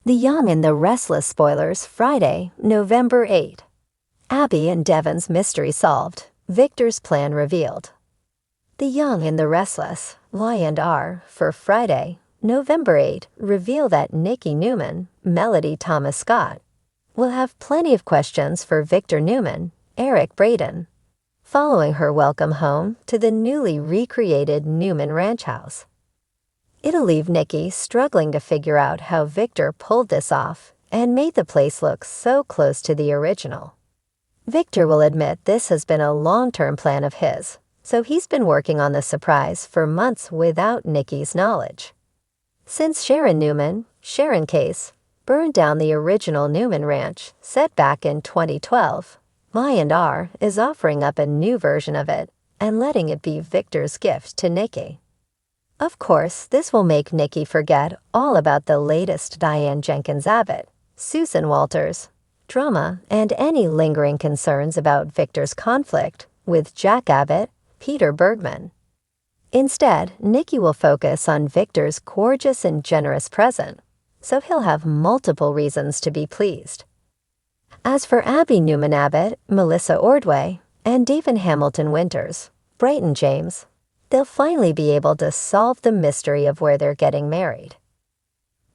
The Young and the Restless spoilers, Friday, November 8. Abby and Devon's mystery solved. Victor's plan revealed. The Young and the Restless, Y&R, for Friday, November 8, reveal that Nikki Newman, Melody Thomas Scott, will have plenty of questions for Victor Newman, Eric Braden, following her welcome home to the newly recreated Newman Ranch House. It'll leave Nikki struggling to figure out how Victor pulled this off and made the place look so close to the original. Victor will admit this has been a long-term plan of his, so he's been working on the surprise for months without Nikki's knowledge. Since Sharon Newman, Sharon Case, burned down the original Newman Ranch set back in 2012, Y&R is offering up a new version of it and letting it be Victor's gift to Nikki. Of course, this will make Nikki forget all about the latest Diane Jenkins Abbott, Susan Walters, drama, and any lingering concerns about Victor's conflict with Jack Abbott, Peter Bergman. Instead, Nikki will focus on Victor's gorgeous and generous present, so he'll have multiple reasons to be pleased. As for Abby Newman Abbott, Melissa Ordway, and Devon Hamilton Winters, Brighton James, they'll finally be able to solve the mystery of where they're getting married.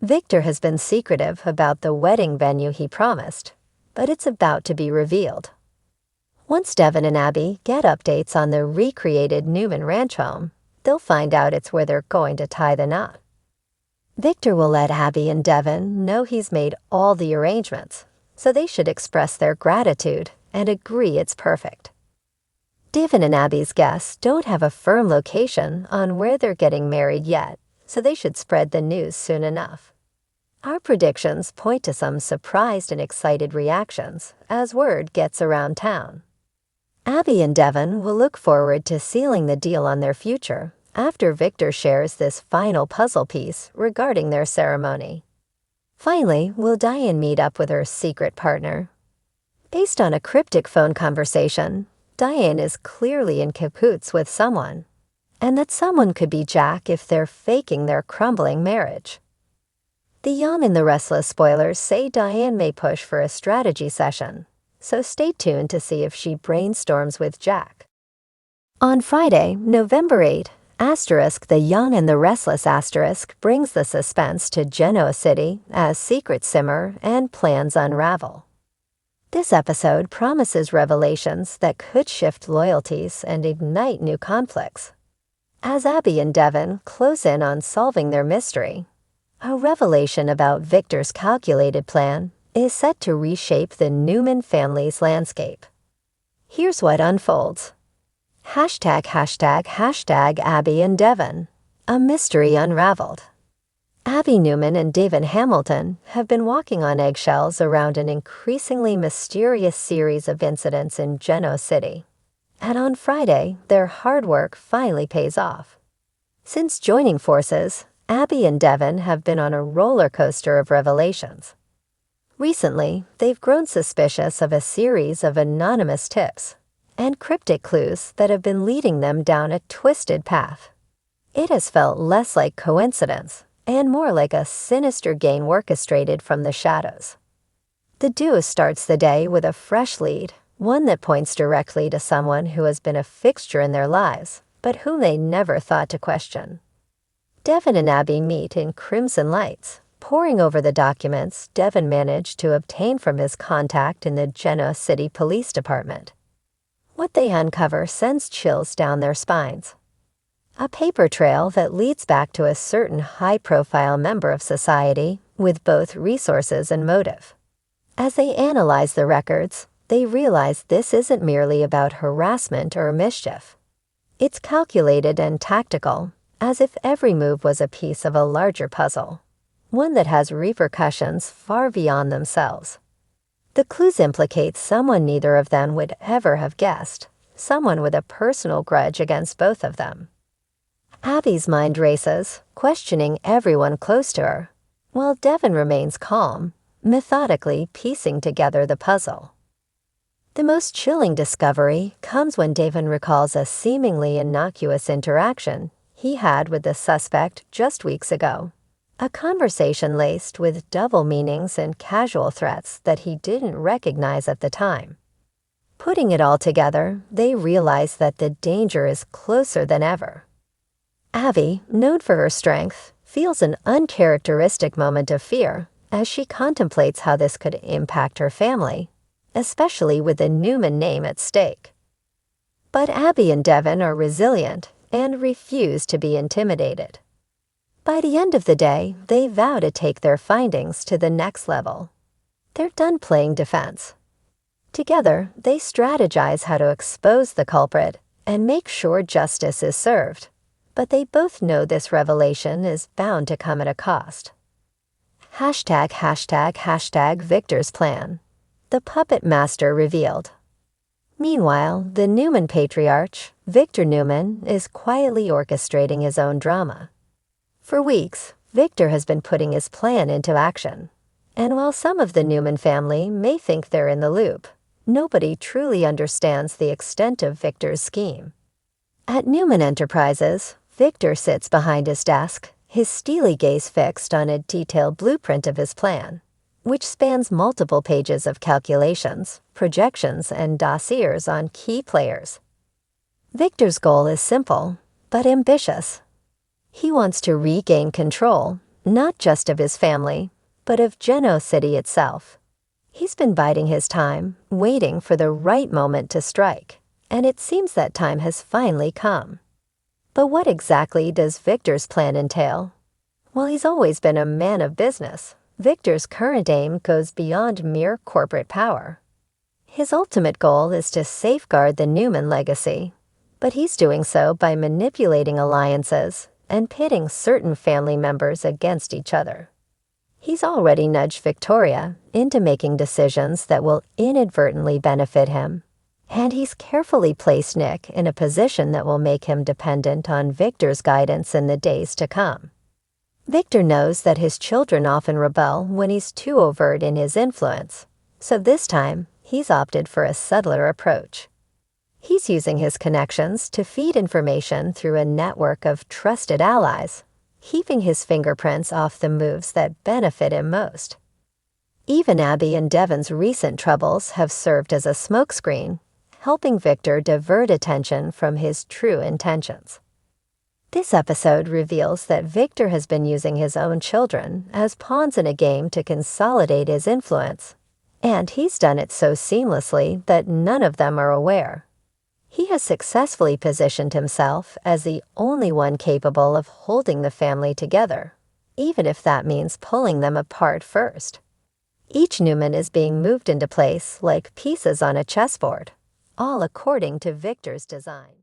Victor has been secretive about the wedding venue he promised, but it's about to be revealed. Once Devon and Abby get updates on the recreated Newman Ranch home, they'll find out it's where they're going to tie the knot. Victor will let Abby and Devon know he's made all the arrangements, so they should express their gratitude and agree it's perfect. Devon and Abby's guests don't have a firm location on where they're getting married yet, so they should spread the news soon enough. Our predictions point to some surprised and excited reactions as word gets around town. Abby and Devon will look forward to sealing the deal on their future after Victor shares this final puzzle piece regarding their ceremony. Finally, will Diane meet up with her secret partner? Based on a cryptic phone conversation, Diane is clearly in cahoots with someone, and that someone could be Jack if they're faking their crumbling marriage. The Young and the Restless spoilers say Diane may push for a strategy session, so stay tuned to see if she brainstorms with Jack. On Friday, November 8, The Young and the Restless brings the suspense to Genoa City as secrets simmer and plans unravel. This episode promises revelations that could shift loyalties and ignite new conflicts. As Abby and Devon close in on solving their mystery, a revelation about Victor's calculated plan is set to reshape the Newman family's landscape. Here's what unfolds. #Hashtag Abby and Devon, a mystery unraveled. Abby Newman and Devon Hamilton have been walking on eggshells around an increasingly mysterious series of incidents in Genoa City. And on Friday, their hard work finally pays off. Since joining forces, Abby and Devon have been on a roller coaster of revelations. Recently, they've grown suspicious of a series of anonymous tips and cryptic clues that have been leading them down a twisted path. It has felt less like coincidence and more like a sinister game orchestrated from the shadows. The duo starts the day with a fresh lead, one that points directly to someone who has been a fixture in their lives, but whom they never thought to question. Devon and Abby meet in crimson lights, poring over the documents Devon managed to obtain from his contact in the Genoa City Police Department. What they uncover sends chills down their spines. A paper trail that leads back to a certain high-profile member of society with both resources and motive. As they analyze the records, they realize this isn't merely about harassment or mischief. It's calculated and tactical, as if every move was a piece of a larger puzzle, one that has repercussions far beyond themselves. The clues implicate someone neither of them would ever have guessed, someone with a personal grudge against both of them. Abby's mind races, questioning everyone close to her, while Devon remains calm, methodically piecing together the puzzle. The most chilling discovery comes when Devon recalls a seemingly innocuous interaction he had with the suspect just weeks ago. A conversation laced with double meanings and casual threats that he didn't recognize at the time. Putting it all together, they realize that the danger is closer than ever. Abby, known for her strength, feels an uncharacteristic moment of fear as she contemplates how this could impact her family, especially with the Newman name at stake. But Abby and Devon are resilient and refuse to be intimidated. By the end of the day, they vow to take their findings to the next level. They're done playing defense. Together, they strategize how to expose the culprit and make sure justice is served. But they both know this revelation is bound to come at a cost. #### Victor's plan. The puppet master revealed. Meanwhile, the Newman patriarch, Victor Newman, is quietly orchestrating his own drama. For weeks, Victor has been putting his plan into action. And while some of the Newman family may think they're in the loop, nobody truly understands the extent of Victor's scheme. At Newman Enterprises, Victor sits behind his desk, his steely gaze fixed on a detailed blueprint of his plan, which spans multiple pages of calculations, projections, and dossiers on key players. Victor's goal is simple, but ambitious. He wants to regain control, not just of his family, but of Geno City itself. He's been biding his time, waiting for the right moment to strike, and it seems that time has finally come. But what exactly does Victor's plan entail? While he's always been a man of business, Victor's current aim goes beyond mere corporate power. His ultimate goal is to safeguard the Newman legacy, but he's doing so by manipulating alliances and pitting certain family members against each other. He's already nudged Victoria into making decisions that will inadvertently benefit him, and he's carefully placed Nick in a position that will make him dependent on Victor's guidance in the days to come. Victor knows that his children often rebel when he's too overt in his influence, so this time he's opted for a subtler approach. He's using his connections to feed information through a network of trusted allies, keeping his fingerprints off the moves that benefit him most. Even Abby and Devon's recent troubles have served as a smokescreen, helping Victor divert attention from his true intentions. This episode reveals that Victor has been using his own children as pawns in a game to consolidate his influence, and he's done it so seamlessly that none of them are aware. He has successfully positioned himself as the only one capable of holding the family together, even if that means pulling them apart first. Each Newman is being moved into place like pieces on a chessboard, all according to Victor's design.